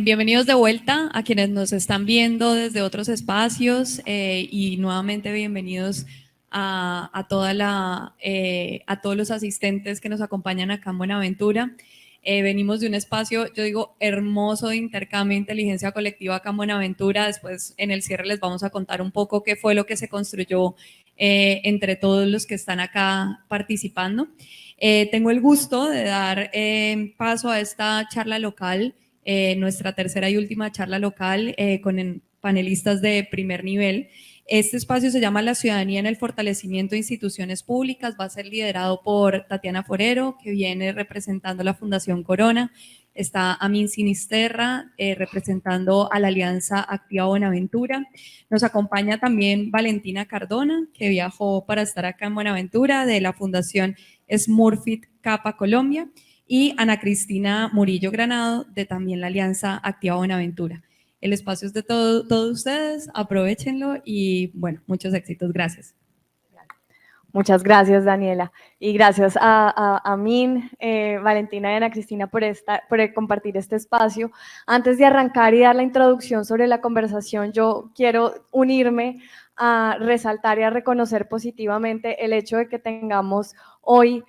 Bienvenidos de vuelta a quienes nos están viendo desde otros espacios y nuevamente bienvenidos a todos los asistentes que nos acompañan acá en Buenaventura. Venimos de un espacio, yo digo, hermoso de intercambio de inteligencia colectiva acá en Buenaventura. Después en el cierre les vamos a contar un poco qué fue lo que se construyó entre todos los que están acá participando. Tengo el gusto de dar paso a esta charla local, nuestra tercera y última charla local con panelistas de primer nivel. Este espacio se llama La ciudadanía en el fortalecimiento de instituciones públicas. Va a ser liderado por Tatiana Forero, que viene representando la Fundación Corona. Está Amin Sinisterra, representando a la Alianza Activa Buenaventura. Nos acompaña también Valentina Cardona, que viajó para estar acá en Buenaventura, de la Fundación Smurfit Kappa Colombia, y Ana Cristina Murillo Granado, de también la Alianza Activa Buenaventura. El espacio es de todos ustedes, aprovechenlo y bueno, muchos éxitos. Gracias. Muchas gracias, Daniela, y gracias a Min, Valentina y Ana Cristina por compartir este espacio. Antes de arrancar y dar la introducción sobre la conversación, yo quiero unirme a resaltar y a reconocer positivamente el hecho de que tengamos hoy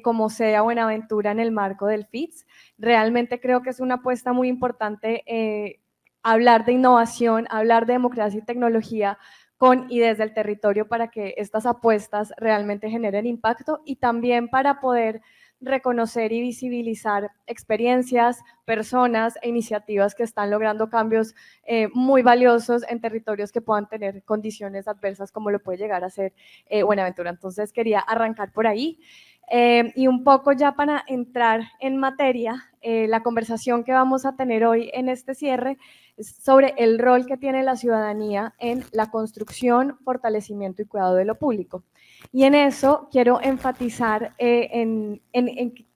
como sede a Buenaventura en el marco del FITS. Realmente creo que es una apuesta muy importante hablar de innovación, hablar de democracia y tecnología con y desde el territorio para que estas apuestas realmente generen impacto y también para poder reconocer y visibilizar experiencias, personas e iniciativas que están logrando cambios muy valiosos en territorios que puedan tener condiciones adversas como lo puede llegar a ser Buenaventura. Entonces quería arrancar por ahí. Y un poco ya para entrar en materia, la conversación que vamos a tener hoy en este cierre es sobre el rol que tiene la ciudadanía en la construcción, fortalecimiento y cuidado de lo público. Y en eso quiero enfatizar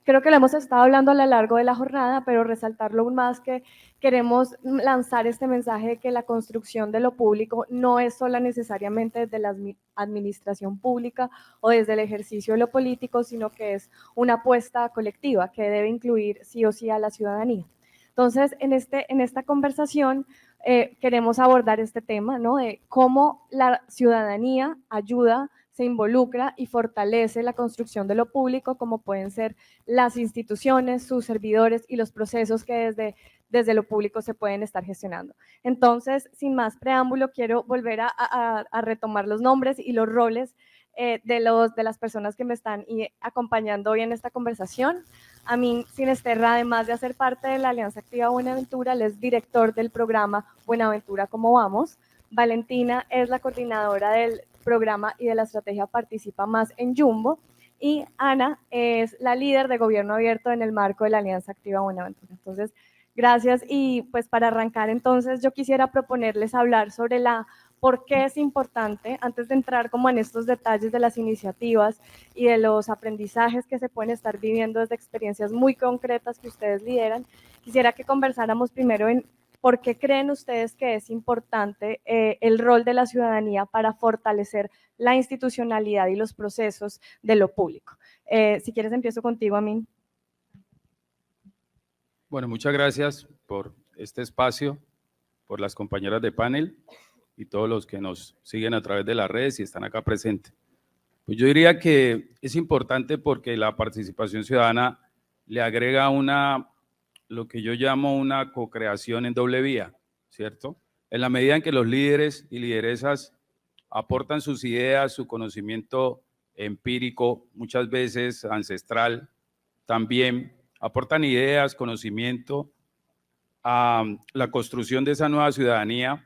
creo que lo hemos estado hablando a lo largo de la jornada, pero resaltarlo aún más, que queremos lanzar este mensaje de que la construcción de lo público no es sola necesariamente desde la administración pública o desde el ejercicio de lo político, sino que es una apuesta colectiva que debe incluir sí o sí a la ciudadanía. Entonces, en esta conversación queremos abordar este tema, ¿no? De cómo la ciudadanía ayuda, se involucra y fortalece la construcción de lo público, como pueden ser las instituciones, sus servidores y los procesos que desde lo público se pueden estar gestionando. Entonces, sin más preámbulo, quiero volver a retomar los nombres y los roles de las personas que me están acompañando hoy en esta conversación. Amin Sinisterra, además de hacer parte de la Alianza Activa Buenaventura, él es director del programa Buenaventura ¿Cómo vamos? Valentina es la coordinadora del programa y de la estrategia Participa Más en Jumbo, y Ana es la líder de Gobierno Abierto en el marco de la Alianza Activa Buenaventura. Entonces, gracias. Y pues para arrancar, entonces, yo quisiera proponerles hablar sobre por qué es importante, antes de entrar como en estos detalles de las iniciativas y de los aprendizajes que se pueden estar viviendo desde experiencias muy concretas que ustedes lideran, quisiera que conversáramos primero en por qué creen ustedes que es importante el rol de la ciudadanía para fortalecer la institucionalidad y los procesos de lo público. Si quieres, empiezo contigo, Amin. Bueno, muchas gracias por este espacio, por las compañeras de panel y todos los que nos siguen a través de las redes y están acá presentes. Pues yo diría que es importante porque la participación ciudadana le agrega lo que yo llamo una co-creación en doble vía, ¿cierto? En la medida en que los líderes y lideresas aportan sus ideas, su conocimiento empírico, muchas veces ancestral, también aportan ideas, conocimiento a la construcción de esa nueva ciudadanía.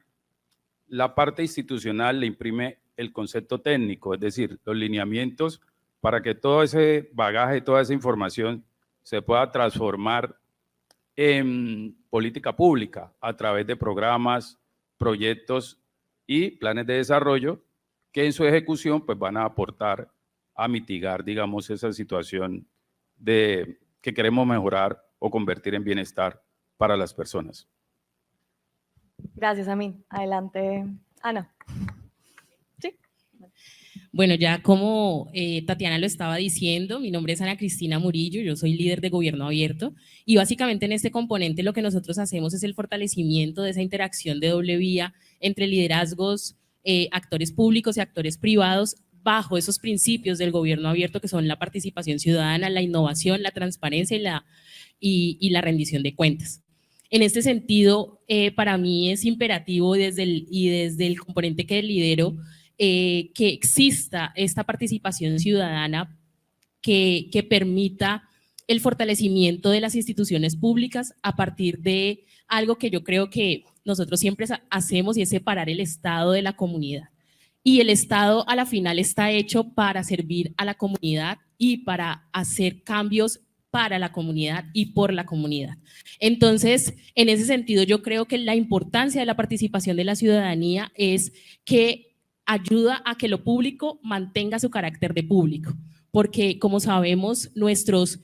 La parte institucional le imprime el concepto técnico, es decir, los lineamientos para que todo ese bagaje, toda esa información se pueda transformar en política pública a través de programas, proyectos y planes de desarrollo que en su ejecución pues van a aportar a mitigar, digamos, esa situación que queremos mejorar o convertir en bienestar para las personas. Gracias, Amin. Adelante, Ana. Sí. Bueno, ya como Tatiana lo estaba diciendo, mi nombre es Ana Cristina Murillo, yo soy líder de Gobierno Abierto y básicamente en este componente lo que nosotros hacemos es el fortalecimiento de esa interacción de doble vía entre liderazgos, actores públicos y actores privados bajo esos principios del Gobierno Abierto que son la participación ciudadana, la innovación, la transparencia y la rendición de cuentas. En este sentido, para mí es imperativo desde el componente que lidero que exista esta participación ciudadana que permita el fortalecimiento de las instituciones públicas a partir de algo que yo creo que nosotros siempre hacemos y es separar el Estado de la comunidad. Y el Estado a la final está hecho para servir a la comunidad y para hacer cambios para la comunidad y por la comunidad. Entonces, en ese sentido, yo creo que la importancia de la participación de la ciudadanía es que ayuda a que lo público mantenga su carácter de público, porque como sabemos, nuestros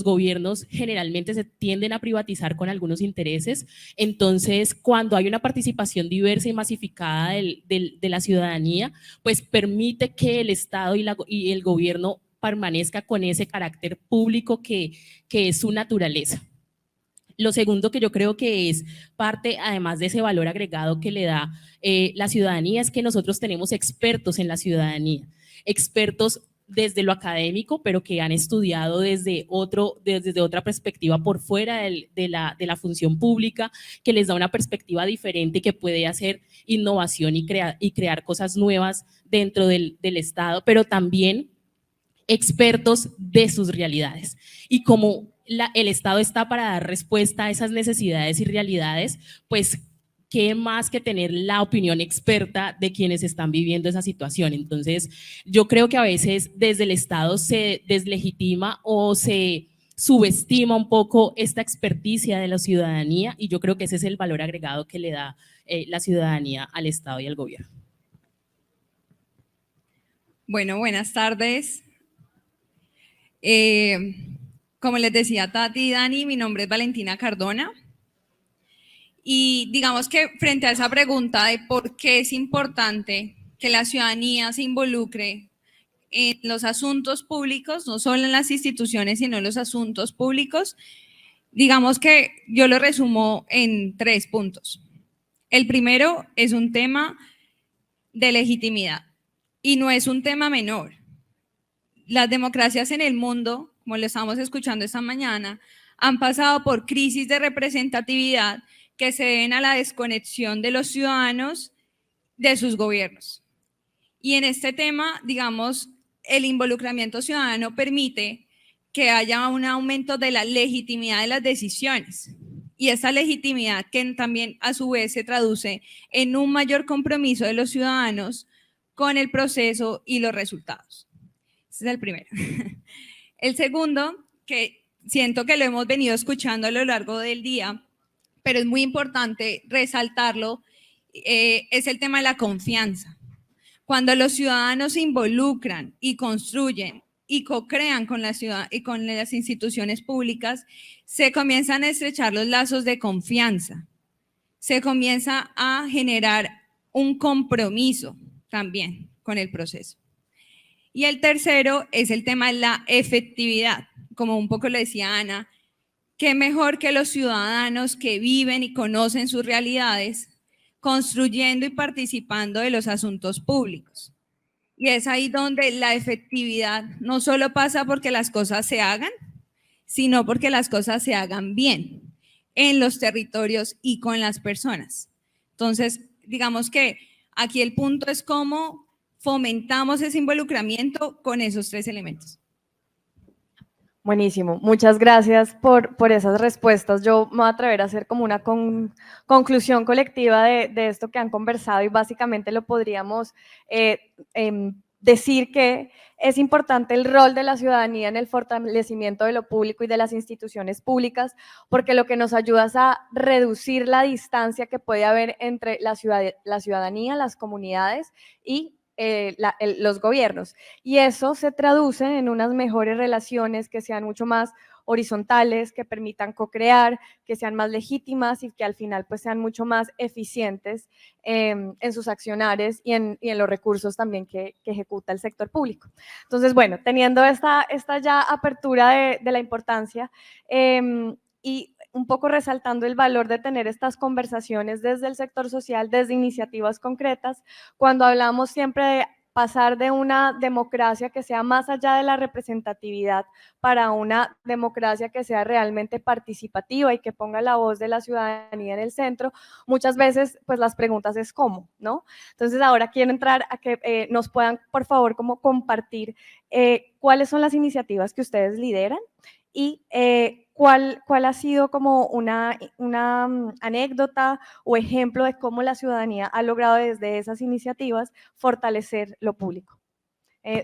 gobiernos generalmente se tienden a privatizar con algunos intereses. Entonces, cuando hay una participación diversa y masificada de la ciudadanía, pues permite que el Estado y el gobierno permanezca con ese carácter público que es su naturaleza. Lo segundo que yo creo que es parte, además de ese valor agregado que le da la ciudadanía, es que nosotros tenemos expertos en la ciudadanía, expertos desde lo académico, pero que han estudiado desde otra perspectiva por fuera de la función pública, que les da una perspectiva diferente, que puede hacer innovación y crear cosas nuevas dentro del Estado, pero también expertos de sus realidades. Y como el Estado está para dar respuesta a esas necesidades y realidades, pues qué más que tener la opinión experta de quienes están viviendo esa situación. Entonces, yo creo que a veces desde el Estado se deslegitima o se subestima un poco esta experticia de la ciudadanía, y yo creo que ese es el valor agregado que le da la ciudadanía al Estado y al gobierno. Bueno, buenas tardes. Como les decía Tati y Dani, mi nombre es Valentina Cardona. Y digamos que frente a esa pregunta de por qué es importante que la ciudadanía se involucre en los asuntos públicos, no solo en las instituciones, sino en los asuntos públicos, digamos que yo lo resumo en 3 puntos. El primero es un tema de legitimidad y no es un tema menor. Las democracias en el mundo, como lo estamos escuchando esta mañana, han pasado por crisis de representatividad que se deben a la desconexión de los ciudadanos de sus gobiernos. Y en este tema, digamos, el involucramiento ciudadano permite que haya un aumento de la legitimidad de las decisiones. Y esa legitimidad que también a su vez se traduce en un mayor compromiso de los ciudadanos con el proceso y los resultados. Ese es el primero. El segundo, que siento que lo hemos venido escuchando a lo largo del día, pero es muy importante resaltarlo, es el tema de la confianza. Cuando los ciudadanos se involucran y construyen y co-crean con la ciudad y con las instituciones públicas, se comienzan a estrechar los lazos de confianza. Se comienza a generar un compromiso también con el proceso. Y el tercero es el tema de la efectividad. Como un poco lo decía Ana, qué mejor que los ciudadanos que viven y conocen sus realidades, construyendo y participando de los asuntos públicos. Y es ahí donde la efectividad no solo pasa porque las cosas se hagan, sino porque las cosas se hagan bien en los territorios y con las personas. Entonces, digamos que aquí el punto es cómo fomentamos ese involucramiento con esos 3 elementos. Buenísimo, muchas gracias por esas respuestas. Yo me voy a atrever a hacer como una conclusión colectiva de esto que han conversado y básicamente lo podríamos decir que es importante el rol de la ciudadanía en el fortalecimiento de lo público y de las instituciones públicas, porque lo que nos ayuda es a reducir la distancia que puede haber entre la ciudadanía, las comunidades y los gobiernos, y eso se traduce en unas mejores relaciones que sean mucho más horizontales, que permitan co-crear, que sean más legítimas y que al final pues sean mucho más eficientes en sus accionares y en los recursos también que ejecuta el sector público. Entonces, bueno, teniendo esta ya apertura de la importancia y un poco resaltando el valor de tener estas conversaciones desde el sector social, desde iniciativas concretas, cuando hablamos siempre de pasar de una democracia que sea más allá de la representatividad para una democracia que sea realmente participativa y que ponga la voz de la ciudadanía en el centro, muchas veces pues las preguntas es ¿cómo? ¿No? Entonces ahora quiero entrar a que nos puedan por favor como compartir cuáles son las iniciativas que ustedes lideran y cuál ha sido como una anécdota o ejemplo de cómo la ciudadanía ha logrado desde esas iniciativas fortalecer lo público.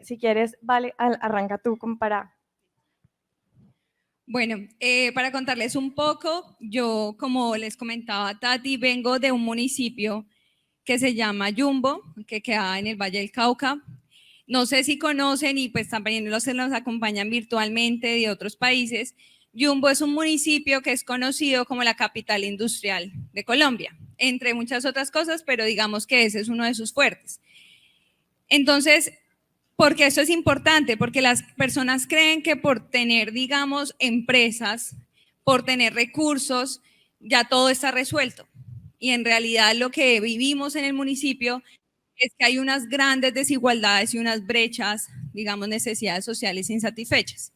Si quieres, Vale, arranca tú como para... Bueno, para contarles un poco, yo, como les comentaba Tati, vengo de un municipio que se llama Yumbo, que queda en el Valle del Cauca. No sé si conocen y pues también los que nos acompañan virtualmente de otros países. Yumbo es un municipio que es conocido como la capital industrial de Colombia, entre muchas otras cosas, pero digamos que ese es uno de sus fuertes. Entonces, ¿por qué esto es importante? Porque las personas creen que por tener, digamos, empresas, por tener recursos, ya todo está resuelto. Y en realidad lo que vivimos en el municipio es que hay unas grandes desigualdades y unas brechas, digamos, necesidades sociales insatisfechas.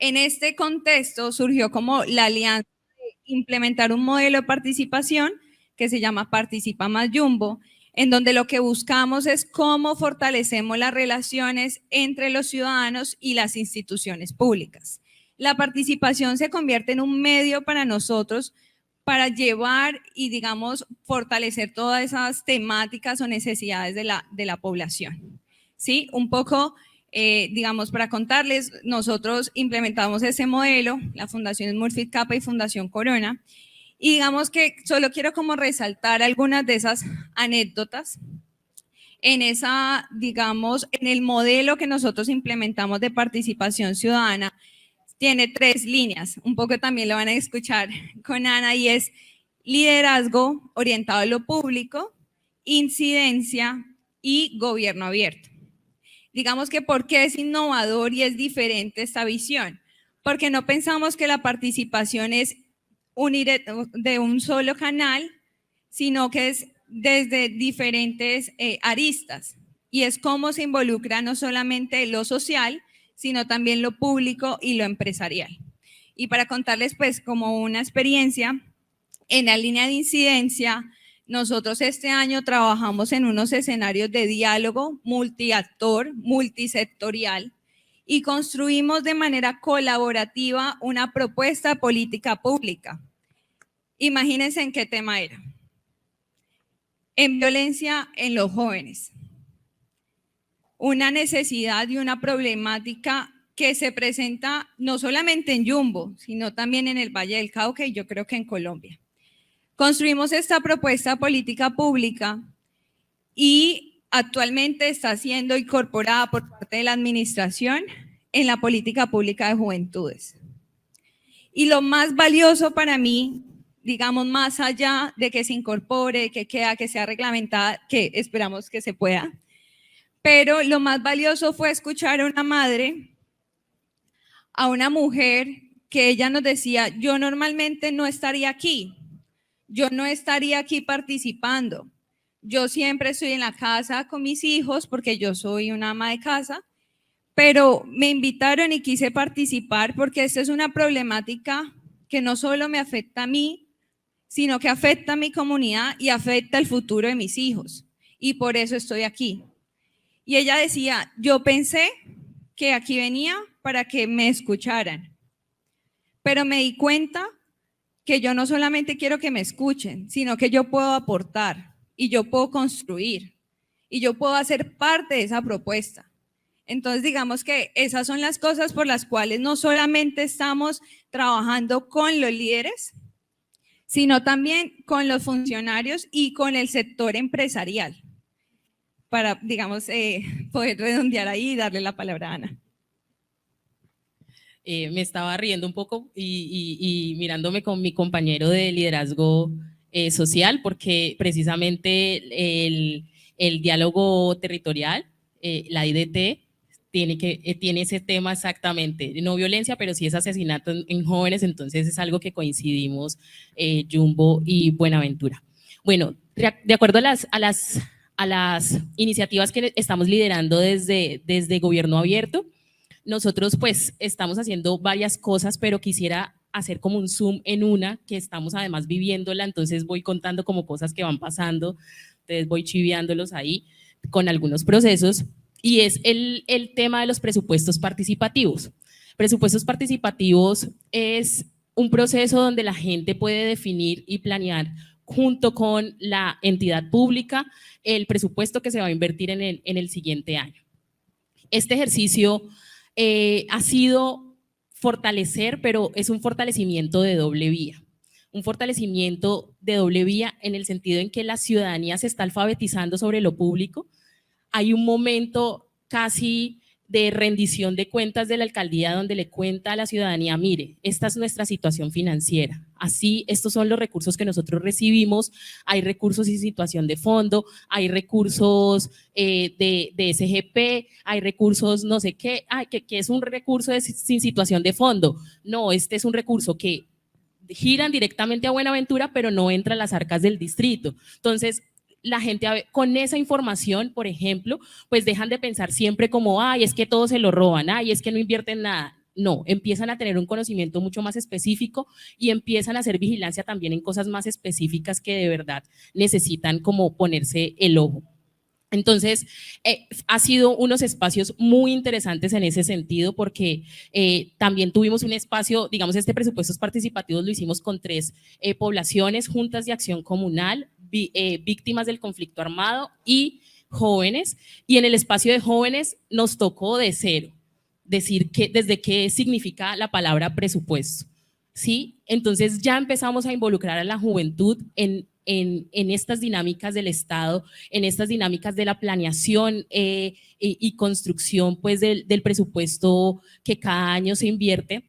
En este contexto surgió como la alianza de implementar un modelo de participación que se llama Participa Más Yumbo, en donde lo que buscamos es cómo fortalecemos las relaciones entre los ciudadanos y las instituciones públicas. La participación se convierte en un medio para nosotros para llevar y, digamos, fortalecer todas esas temáticas o necesidades de la población. ¿Sí? Un poco, digamos, para contarles, nosotros implementamos ese modelo, la Fundación Smurfit Kappa y Fundación Corona, y digamos que solo quiero como resaltar algunas de esas anécdotas en esa, digamos, en el modelo que nosotros implementamos de participación ciudadana. Tiene 3 líneas, un poco también lo van a escuchar con Ana, y es liderazgo orientado a lo público, incidencia y gobierno abierto. Digamos que ¿por qué es innovador y es diferente esta visión? Porque no pensamos que la participación es de un solo canal, sino que es desde diferentes aristas, y es cómo se involucra no solamente lo social, sino también lo público y lo empresarial. Y para contarles pues como una experiencia, en la línea de incidencia, nosotros este año trabajamos en unos escenarios de diálogo multiactor, multisectorial, y construimos de manera colaborativa una propuesta de política pública. Imagínense en qué tema era. En violencia en los jóvenes. Una necesidad y una problemática que se presenta no solamente en Yumbo, sino también en el Valle del Cauca y yo creo que en Colombia. Construimos esta propuesta política pública y actualmente está siendo incorporada por parte de la administración en la política pública de juventudes. Y lo más valioso para mí, digamos, más allá de que se incorpore, que sea reglamentada, que esperamos que se pueda, pero lo más valioso fue escuchar a una madre, a una mujer, que ella nos decía, yo normalmente no estaría aquí, yo no estaría aquí participando, yo siempre estoy en la casa con mis hijos porque yo soy una ama de casa, pero me invitaron y quise participar porque esta es una problemática que no solo me afecta a mí, sino que afecta a mi comunidad y afecta el futuro de mis hijos, y por eso estoy aquí. Y ella decía, yo pensé que aquí venía para que me escucharan, pero me di cuenta que yo no solamente quiero que me escuchen, sino que yo puedo aportar y yo puedo construir y yo puedo hacer parte de esa propuesta. Entonces, digamos que esas son las cosas por las cuales no solamente estamos trabajando con los líderes, sino también con los funcionarios y con el sector empresarial, para, digamos, poder redondear ahí y darle la palabra a Ana. Me estaba riendo un poco y mirándome con mi compañero de liderazgo social, porque precisamente el diálogo territorial, la IDT, tiene ese tema exactamente, no violencia, pero sí es asesinato en jóvenes, entonces es algo que coincidimos Jumbo y Buenaventura. Bueno, de acuerdo a las iniciativas que estamos liderando desde Gobierno Abierto, nosotros pues estamos haciendo varias cosas, pero quisiera hacer como un zoom en una que estamos además viviéndola, entonces voy contando como cosas que van pasando, entonces voy chiviándolos ahí con algunos procesos, y es el tema de los presupuestos participativos. Presupuestos participativos es un proceso donde la gente puede definir y planear junto con la entidad pública el presupuesto que se va a invertir en el siguiente año. Este ejercicio ha sido fortalecer, pero es un fortalecimiento de doble vía. Un fortalecimiento de doble vía en el sentido en que la ciudadanía se está alfabetizando sobre lo público. Hay un momento casi de rendición de cuentas de la alcaldía donde le cuenta a la ciudadanía, mire, esta es nuestra situación financiera, así, estos son los recursos que nosotros recibimos, hay recursos sin situación de fondo, hay recursos de SGP, hay recursos no sé qué, que es un recurso sin situación de fondo. No, este es un recurso que giran directamente a Buenaventura, pero no entra a las arcas del distrito. Entonces, la gente con esa información, por ejemplo, pues dejan de pensar siempre como, ay, es que todos se lo roban, ay, es que no invierten nada. No, empiezan a tener un conocimiento mucho más específico y empiezan a hacer vigilancia también en cosas más específicas que de verdad necesitan como ponerse el ojo. Entonces, ha sido unos espacios muy interesantes en ese sentido porque también tuvimos un espacio, digamos, este presupuestos participativos lo hicimos con 3 poblaciones, juntas de acción comunal, víctimas del conflicto armado y jóvenes, y en el espacio de jóvenes nos tocó de cero, decir desde qué significa la palabra presupuesto, ¿sí? Entonces ya empezamos a involucrar a la juventud en estas dinámicas del Estado, en estas dinámicas de la planeación y construcción pues del presupuesto que cada año se invierte,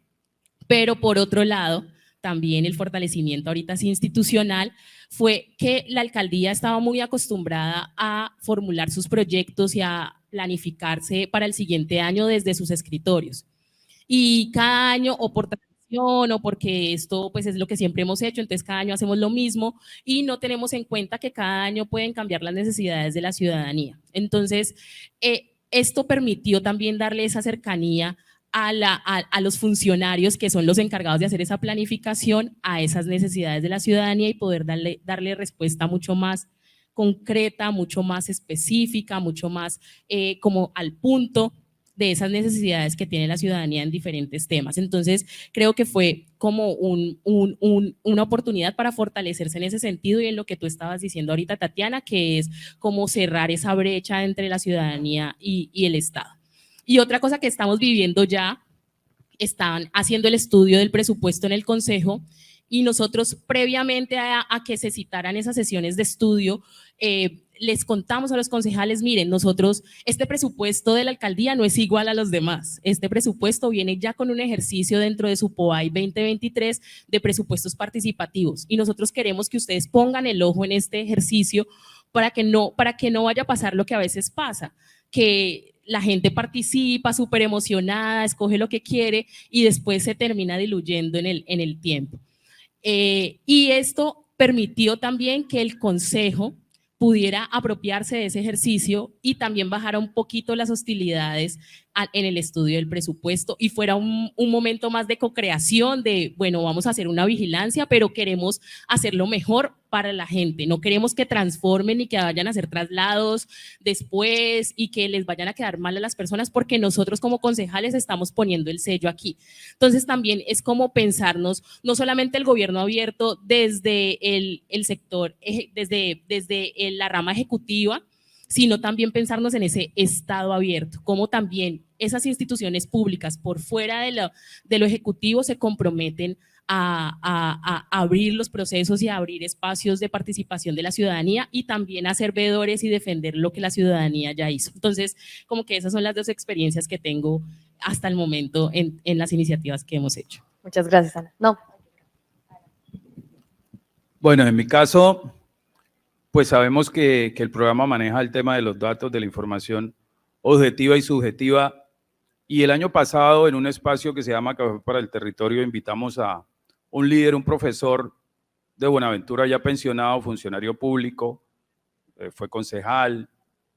pero por otro lado, también el fortalecimiento ahorita es institucional, fue que la alcaldía estaba muy acostumbrada a formular sus proyectos y a planificarse para el siguiente año desde sus escritorios. Y cada año, o por tradición, o porque esto pues es lo que siempre hemos hecho, entonces cada año hacemos lo mismo y no tenemos en cuenta que cada año pueden cambiar las necesidades de la ciudadanía. Entonces, esto permitió también darle esa cercanía a los funcionarios que son los encargados de hacer esa planificación a esas necesidades de la ciudadanía y poder darle respuesta mucho más concreta, mucho más específica, mucho más como al punto de esas necesidades que tiene la ciudadanía en diferentes temas. Entonces, creo que fue como una oportunidad para fortalecerse en ese sentido y en lo que tú estabas diciendo ahorita, Tatiana, que es como cerrar esa brecha entre la ciudadanía y el Estado. Y otra cosa que estamos viviendo ya, están haciendo el estudio del presupuesto en el Consejo y nosotros previamente a que se citaran esas sesiones de estudio, les contamos a los concejales, miren, nosotros, este presupuesto de la alcaldía no es igual a los demás, este presupuesto viene ya con un ejercicio dentro de su POAI 2023 de presupuestos participativos y nosotros queremos que ustedes pongan el ojo en este ejercicio para que no vaya a pasar lo que a veces pasa, que la gente participa súper emocionada, escoge lo que quiere y después se termina diluyendo en el tiempo. Y esto permitió también que el Consejo pudiera apropiarse de ese ejercicio y también bajara un poquito las hostilidades en el estudio del presupuesto y fuera un momento más de co-creación de, bueno, vamos a hacer una vigilancia, pero queremos hacerlo mejor para la gente, no queremos que transformen ni que vayan a hacer traslados después y que les vayan a quedar mal a las personas porque nosotros como concejales estamos poniendo el sello aquí. Entonces también es como pensarnos, no solamente el gobierno abierto desde el sector, desde la rama ejecutiva, sino también pensarnos en ese Estado abierto, como también esas instituciones públicas por fuera de lo ejecutivo se comprometen a abrir los procesos y a abrir espacios de participación de la ciudadanía y también a ser veedores y defender lo que la ciudadanía ya hizo. Entonces, como que esas son las 2 experiencias que tengo hasta el momento en las iniciativas que hemos hecho. Muchas gracias, Ana. No. Bueno, en mi caso, pues sabemos que el programa maneja el tema de los datos, de la información objetiva y subjetiva. Y el año pasado, en un espacio que se llama Café para el Territorio, invitamos a un líder, un profesor de Buenaventura ya pensionado, funcionario público, fue concejal,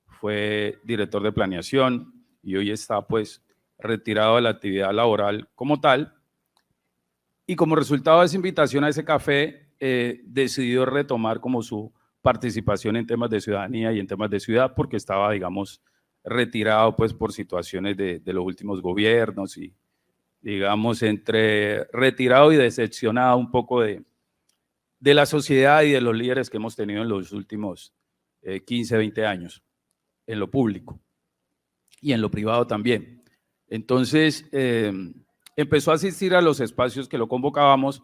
fue director de planeación y hoy está pues retirado de la actividad laboral como tal. Y como resultado de esa invitación a ese café, decidió retomar como su participación en temas de ciudadanía y en temas de ciudad, porque estaba, digamos, retirado pues por situaciones de los últimos gobiernos y, digamos, entre retirado y decepcionado un poco de la sociedad y de los líderes que hemos tenido en los últimos 15, 20 años, en lo público y en lo privado también. Entonces, empezó a asistir a los espacios que lo convocábamos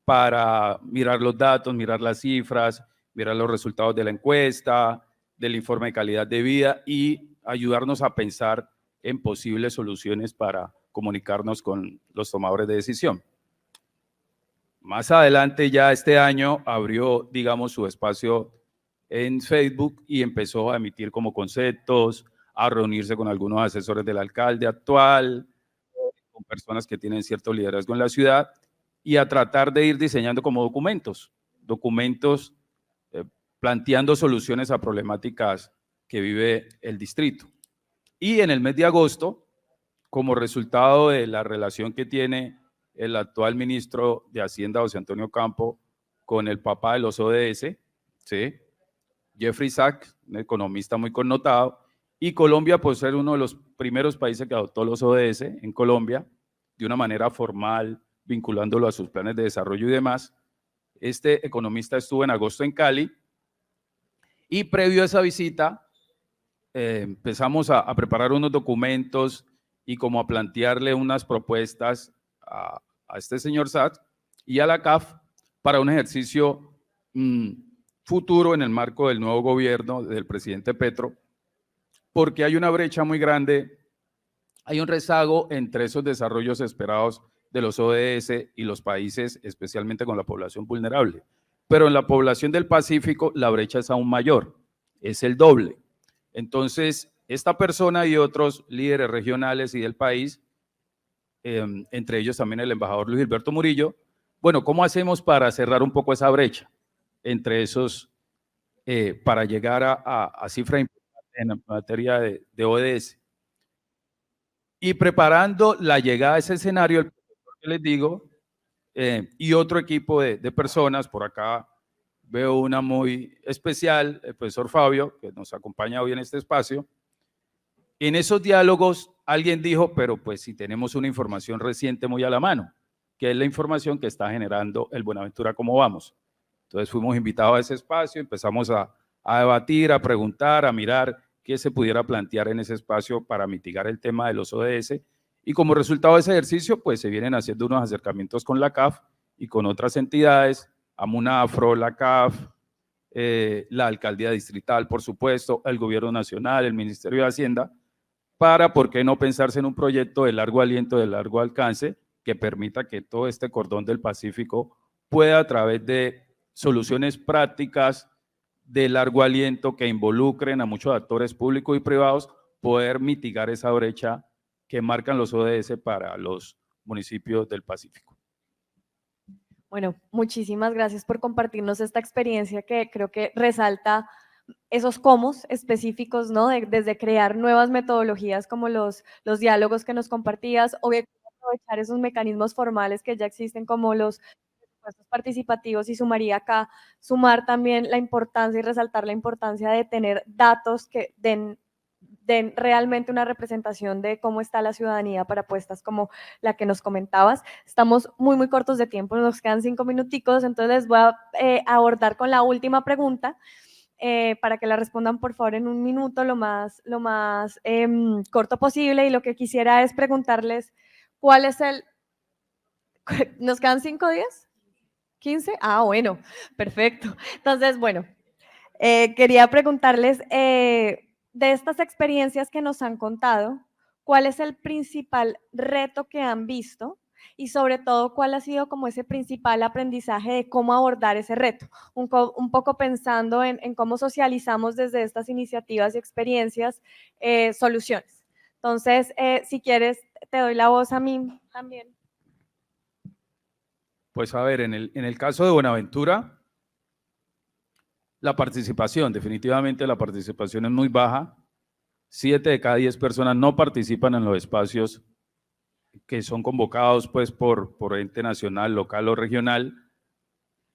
para mirar los datos, mirar las cifras, mirar los resultados de la encuesta, del informe de calidad de vida y ayudarnos a pensar en posibles soluciones para comunicarnos con los tomadores de decisión. Más adelante, ya este año, abrió, digamos, su espacio en Facebook y empezó a emitir como conceptos, a reunirse con algunos asesores del alcalde actual, con personas que tienen cierto liderazgo en la ciudad y a tratar de ir diseñando como documentos planteando soluciones a problemáticas que vive el distrito. Y en el mes de agosto, como resultado de la relación que tiene el actual ministro de Hacienda, José Antonio Campo, con el papá de los ODS, ¿sí? Jeffrey Sachs, un economista muy connotado, y Colombia, por ser uno de los primeros países que adoptó los ODS en Colombia, de una manera formal, vinculándolo a sus planes de desarrollo y demás. Este economista estuvo en agosto en Cali y previo a esa visita empezamos a preparar unos documentos y como a plantearle unas propuestas a este señor Sachs y a la CAF para un ejercicio futuro en el marco del nuevo gobierno del presidente Petro, porque hay una brecha muy grande, hay un rezago entre esos desarrollos esperados de los ODS y los países, especialmente con la población vulnerable. Pero en la población del Pacífico la brecha es aún mayor, es el doble. Entonces, esta persona y otros líderes regionales y del país, entre ellos también el embajador Luis Gilberto Murillo, bueno, ¿cómo hacemos para cerrar un poco esa brecha entre esos, para llegar a cifras importantes en materia de ODS? Y preparando la llegada a ese escenario, el profesor que les digo, y otro equipo de personas, por acá veo una muy especial, el profesor Fabio, que nos acompaña hoy en este espacio. En esos diálogos alguien dijo, pero pues si tenemos una información reciente muy a la mano, que es la información que está generando el Buenaventura ¿Cómo vamos? Entonces fuimos invitados a ese espacio, empezamos a debatir, a preguntar, a mirar qué se pudiera plantear en ese espacio para mitigar el tema de los ODS. Y como resultado de ese ejercicio, pues se vienen haciendo unos acercamientos con la CAF y con otras entidades, Amunafro, la CAF, la Alcaldía Distrital, por supuesto, el Gobierno Nacional, el Ministerio de Hacienda, para, ¿por qué no pensarse en un proyecto de largo aliento, de largo alcance, que permita que todo este cordón del Pacífico pueda, a través de soluciones prácticas de largo aliento que involucren a muchos actores públicos y privados, poder mitigar esa brecha que marcan los ODS para los municipios del Pacífico? Bueno, muchísimas gracias por compartirnos esta experiencia que creo que resalta esos cómo específicos, ¿no? Desde crear nuevas metodologías como los diálogos que nos compartías, obviamente aprovechar esos mecanismos formales que ya existen como los presupuestos participativos y sumaría acá, sumar también la importancia y resaltar la importancia de tener datos que den realmente una representación de cómo está la ciudadanía para apuestas como la que nos comentabas. Estamos muy, muy cortos de tiempo, nos quedan 5 minuticos, entonces les voy a abordar con la última pregunta para que la respondan por favor en un minuto, lo más corto posible, y lo que quisiera es preguntarles cuál es el... ¿Nos quedan 5 días? ¿15? Ah, bueno, perfecto. Entonces, bueno, quería preguntarles... de estas experiencias que nos han contado, ¿cuál es el principal reto que han visto? Y sobre todo, ¿cuál ha sido como ese principal aprendizaje de cómo abordar ese reto? Un poco pensando en cómo socializamos desde estas iniciativas y experiencias soluciones. Entonces, si quieres, te doy la voz a mí también. Pues a ver, en el caso de Buenaventura, la participación, definitivamente la participación es muy baja. 7 de cada 10 personas no participan en los espacios que son convocados pues por ente nacional, local o regional,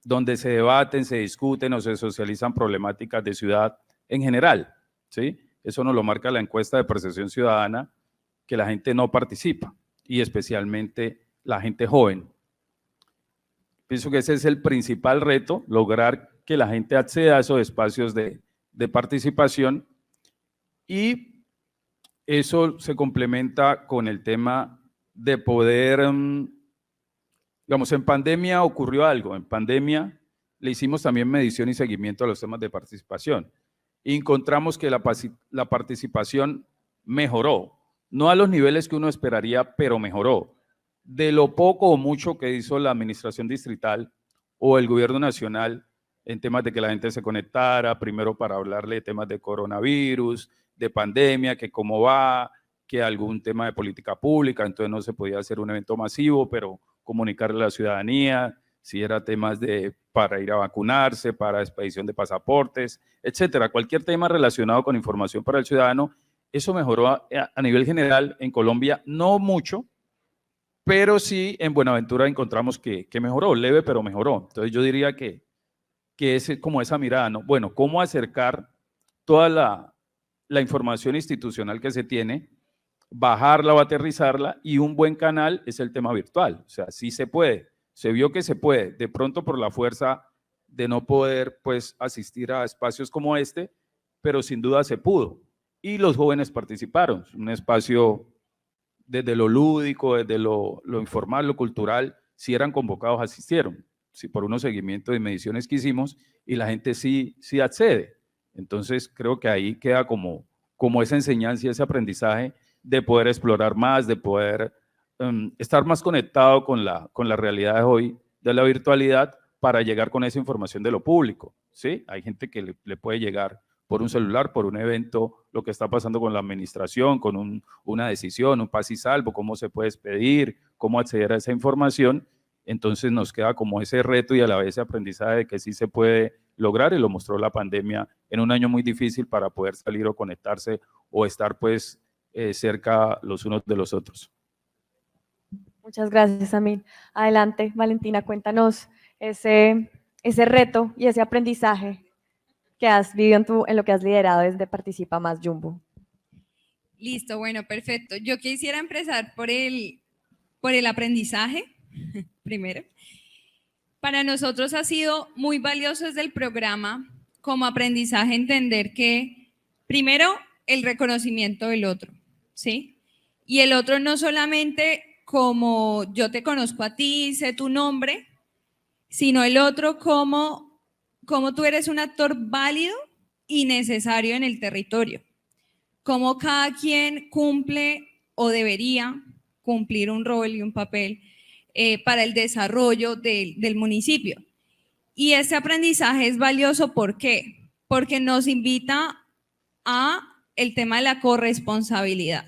donde se debaten, se discuten o se socializan problemáticas de ciudad en general, ¿sí? Eso nos lo marca la encuesta de percepción ciudadana, que la gente no participa, y especialmente la gente joven. Pienso que ese es el principal reto, lograr que la gente acceda a esos espacios de participación, y eso se complementa con el tema de poder, digamos, en pandemia ocurrió algo, en pandemia le hicimos también medición y seguimiento a los temas de participación, y encontramos que la participación mejoró, no a los niveles que uno esperaría, pero mejoró. De lo poco o mucho que hizo la administración distrital o el gobierno nacional en temas de que la gente se conectara, primero para hablarle de temas de coronavirus, de pandemia, que cómo va, que algún tema de política pública, entonces no se podía hacer un evento masivo, pero comunicarle a la ciudadanía, si era temas para ir a vacunarse, para expedición de pasaportes, etcétera, cualquier tema relacionado con información para el ciudadano, eso mejoró a nivel general en Colombia, no mucho, pero sí en Buenaventura encontramos que mejoró, leve, pero mejoró. Entonces yo diría que es como esa mirada, ¿no? Bueno, ¿cómo acercar toda la información institucional que se tiene, bajarla o aterrizarla? Y un buen canal es el tema virtual, o sea, sí se puede, se vio que se puede, de pronto por la fuerza de no poder pues asistir a espacios como este, pero sin duda se pudo, y los jóvenes participaron, un espacio desde lo lúdico, desde lo informal, lo cultural, si eran convocados asistieron, si por unos seguimientos y mediciones que hicimos, y la gente sí accede. Entonces creo que ahí queda como esa enseñanza y ese aprendizaje de poder explorar más, de poder estar más conectado con la realidad de hoy, de la virtualidad, para llegar con esa información de lo público, ¿sí? Hay gente que le puede llegar por un celular, por un evento, lo que está pasando con la administración, con una decisión, un paz y salvo, cómo se puede expedir, cómo acceder a esa información. Entonces nos queda como ese reto y a la vez ese aprendizaje de que sí se puede lograr, y lo mostró la pandemia en un año muy difícil para poder salir o conectarse o estar pues cerca los unos de los otros. Muchas gracias, Amin. Adelante, Valentina, cuéntanos ese reto y ese aprendizaje que has vivido en lo que has liderado desde Participa Más Jumbo. Listo, bueno, perfecto. Yo quisiera empezar por el aprendizaje, primero. Para nosotros ha sido muy valioso desde el programa como aprendizaje entender que, primero, el reconocimiento del otro, ¿sí? Y el otro no solamente como yo te conozco a ti, sé tu nombre, sino el otro como tú eres un actor válido y necesario en el territorio, como cada quien cumple o debería cumplir un rol y un papel para el desarrollo del municipio. Y ese aprendizaje es valioso, ¿por qué? Porque nos invita a el tema de la corresponsabilidad.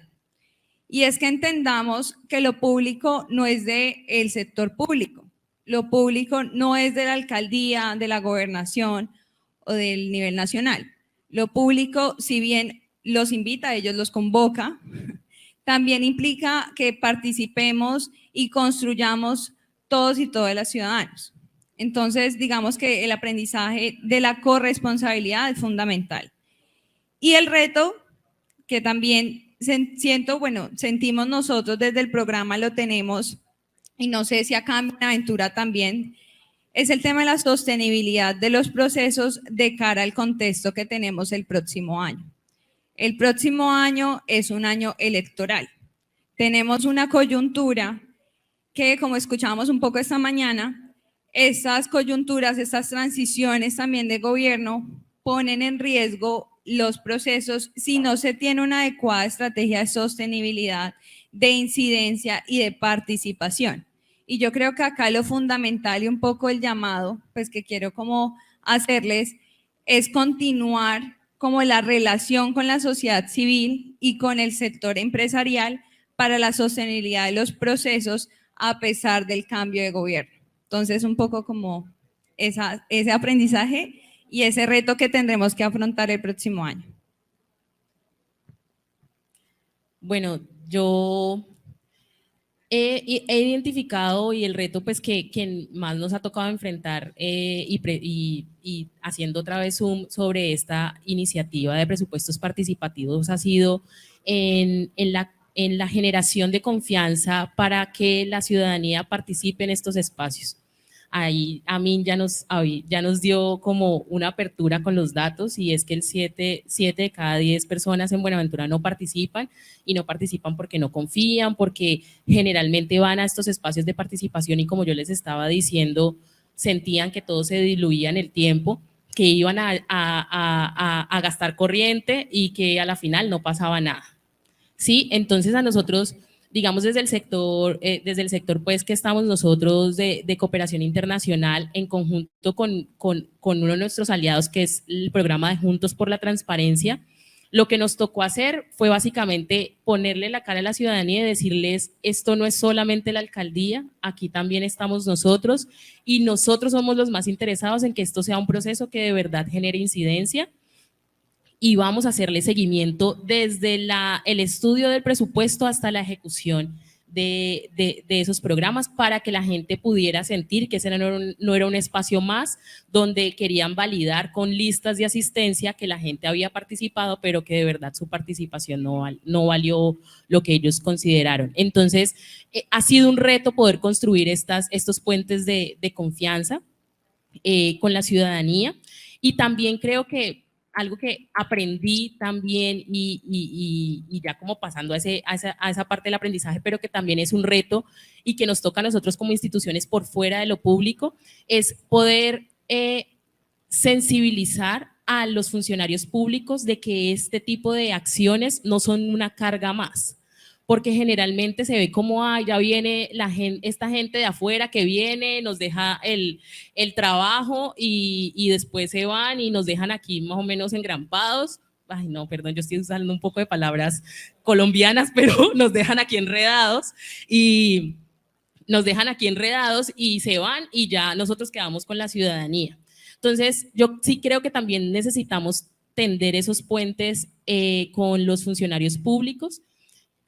Y es que entendamos que lo público no es del sector público, lo público no es de la alcaldía, de la gobernación o del nivel nacional. Lo público, si bien los invita, ellos los convoca, también implica que participemos y construyamos todos y todas las ciudadanos. Entonces, digamos que el aprendizaje de la corresponsabilidad es fundamental. Y el reto que también sentimos nosotros desde el programa, lo tenemos, y no sé si acá en Buenaventura también, es el tema de la sostenibilidad de los procesos de cara al contexto que tenemos el próximo año. El próximo año es un año electoral. Tenemos una coyuntura que, como escuchamos un poco esta mañana, estas coyunturas, estas transiciones también de gobierno ponen en riesgo los procesos si no se tiene una adecuada estrategia de sostenibilidad, de incidencia y de participación. Y yo creo que acá lo fundamental y un poco el llamado, pues que quiero como hacerles, es continuar como la relación con la sociedad civil y con el sector empresarial para la sostenibilidad de los procesos a pesar del cambio de gobierno. Entonces, un poco como ese aprendizaje y ese reto que tendremos que afrontar el próximo año. Bueno, yo he identificado y el reto pues que más nos ha tocado enfrentar y haciendo otra vez zoom sobre esta iniciativa de presupuestos participativos ha sido en la generación de confianza para que la ciudadanía participe en estos espacios. Ahí Amin ya nos dio como una apertura con los datos y es que el 7 de cada 10 personas en Buenaventura no participan y no participan porque no confían, porque generalmente van a estos espacios de participación y como yo les estaba diciendo, sentían que todo se diluía en el tiempo, que iban a gastar corriente y que a la final no pasaba nada. ¿Sí? Entonces a nosotros, digamos desde el sector pues que estamos nosotros de cooperación internacional en conjunto con uno de nuestros aliados que es el programa de Juntos por la Transparencia, lo que nos tocó hacer fue básicamente ponerle la cara a la ciudadanía y decirles, esto no es solamente la alcaldía, aquí también estamos nosotros y nosotros somos los más interesados en que esto sea un proceso que de verdad genere incidencia y vamos a hacerle seguimiento desde el estudio del presupuesto hasta la ejecución de esos programas para que la gente pudiera sentir que ese no era un espacio más donde querían validar con listas de asistencia que la gente había participado, pero que de verdad su participación no valió lo que ellos consideraron. Entonces, ha sido un reto poder construir estos puentes de confianza con la ciudadanía y también creo que algo que aprendí también y ya como pasando a esa parte del aprendizaje, pero que también es un reto y que nos toca a nosotros como instituciones por fuera de lo público, es poder sensibilizar a los funcionarios públicos de que este tipo de acciones no son una carga más. Porque generalmente se ve como ya viene esta gente de afuera que viene, nos deja el trabajo y después se van y nos dejan aquí más o menos engrampados. Ay, no, perdón, yo estoy usando un poco de palabras colombianas, pero nos dejan aquí enredados y se van y ya nosotros quedamos con la ciudadanía. Entonces, yo sí creo que también necesitamos tender esos puentes con los funcionarios públicos,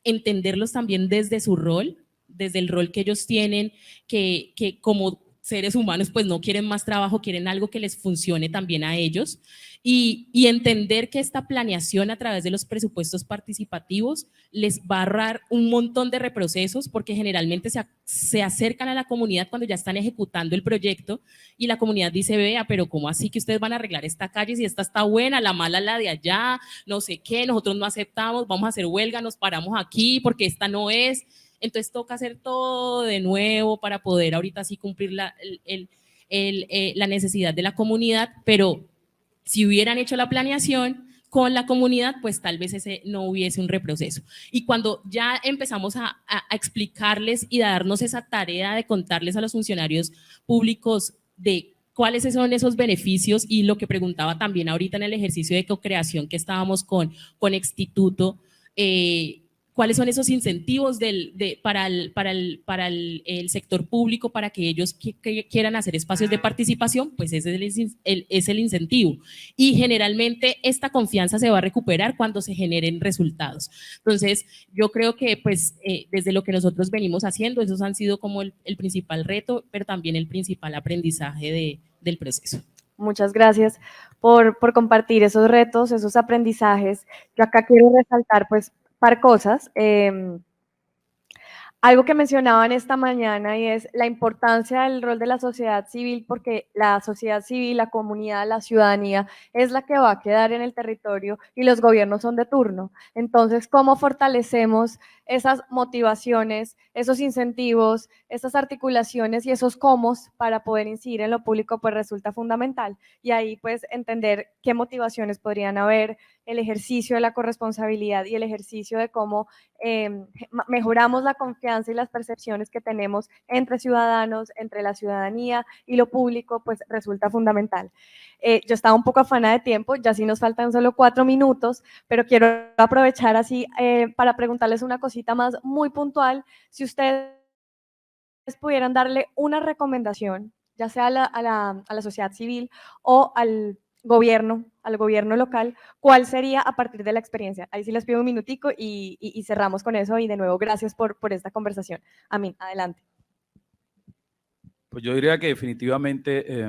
entenderlos también desde su rol, desde el rol que ellos tienen, que como seres humanos pues no quieren más trabajo, quieren algo que les funcione también a ellos y entender que esta planeación a través de los presupuestos participativos les va a ahorrar un montón de reprocesos porque generalmente se acercan a la comunidad cuando ya están ejecutando el proyecto y la comunidad dice, vea, pero ¿cómo así que ustedes van a arreglar esta calle si esta está buena, la mala la de allá, no sé qué, nosotros no aceptamos, vamos a hacer huelga, nos paramos aquí porque esta no es? Entonces toca hacer todo de nuevo para poder ahorita sí cumplir la necesidad de la comunidad, pero si hubieran hecho la planeación con la comunidad, pues tal vez ese no hubiese un reproceso. Y cuando ya empezamos a explicarles y a darnos esa tarea de contarles a los funcionarios públicos de cuáles son esos beneficios y lo que preguntaba también ahorita en el ejercicio de co-creación que estábamos con Extituto, cuáles son esos incentivos para el sector público para que ellos quieran hacer espacios de participación, pues ese es el incentivo. Y generalmente esta confianza se va a recuperar cuando se generen resultados. Entonces, yo creo que pues desde lo que nosotros venimos haciendo, esos han sido como el principal reto, pero también el principal aprendizaje del proceso. Muchas gracias por compartir esos retos, esos aprendizajes. Yo acá quiero resaltar pues par cosas. algo que mencionaban esta mañana y es la importancia del rol de la sociedad civil, porque la sociedad civil, la comunidad, la ciudadanía es la que va a quedar en el territorio y los gobiernos son de turno. Entonces, ¿cómo fortalecemos esas motivaciones, esos incentivos, esas articulaciones y esos cómo para poder incidir en lo público? Pues resulta fundamental. Y ahí pues entender qué motivaciones podrían haber, el ejercicio de la corresponsabilidad y el ejercicio de cómo mejoramos la confianza y las percepciones que tenemos entre ciudadanos, entre la ciudadanía y lo público, pues resulta fundamental. Yo estaba un poco afana de tiempo, ya sí nos faltan solo 4 minutos, pero quiero aprovechar así para preguntarles una cosita más muy puntual. Si ustedes pudieran darle una recomendación, ya sea a la sociedad civil o al gobierno local, ¿cuál sería a partir de la experiencia? Ahí sí les pido un minutico y cerramos con eso. Y de nuevo, gracias por esta conversación. Amin, adelante. Pues yo diría que definitivamente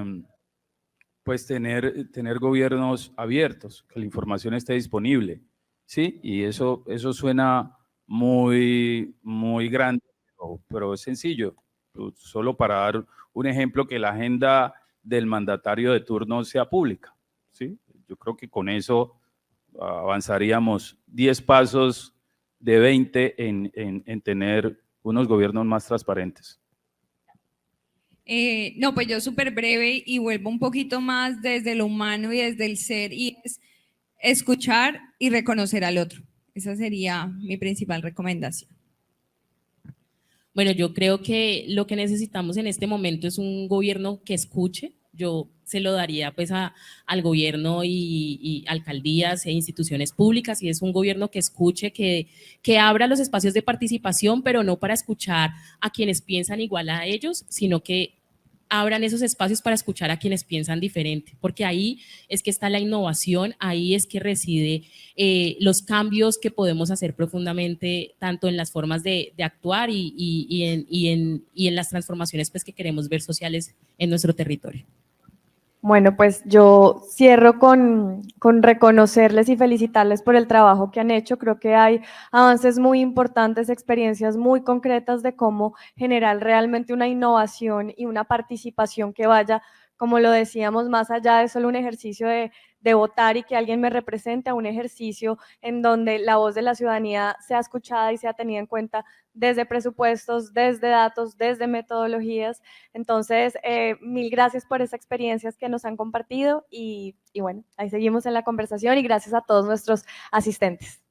pues tener gobiernos abiertos, que la información esté disponible, ¿sí? Y eso suena muy grande, pero es sencillo. Solo para dar un ejemplo, que la agenda del mandatario de turno sea pública, ¿sí? Yo creo que con eso avanzaríamos 10 pasos de 20 en tener unos gobiernos más transparentes. No, pues yo súper breve y vuelvo un poquito más desde lo humano y desde el ser, y es escuchar y reconocer al otro. Esa sería mi principal recomendación. Bueno, yo creo que lo que necesitamos en este momento es un gobierno que escuche. Yo se lo daría pues al gobierno y alcaldías e instituciones públicas, y es un gobierno que escuche, que abra los espacios de participación, pero no para escuchar a quienes piensan igual a ellos, sino que abran esos espacios para escuchar a quienes piensan diferente, porque ahí es que está la innovación, ahí es que reside los cambios que podemos hacer profundamente, tanto en las formas de actuar y en las transformaciones pues, que queremos ver sociales en nuestro territorio. Bueno, pues yo cierro con reconocerles y felicitarles por el trabajo que han hecho. Creo que hay avances muy importantes, experiencias muy concretas de cómo generar realmente una innovación y una participación que vaya, como lo decíamos, más allá de solo un ejercicio de votar y que alguien me represente, a un ejercicio en donde la voz de la ciudadanía sea escuchada y sea tenida en cuenta desde presupuestos, desde datos, desde metodologías. Entonces, mil gracias por esas experiencias que nos han compartido y bueno, ahí seguimos en la conversación y gracias a todos nuestros asistentes.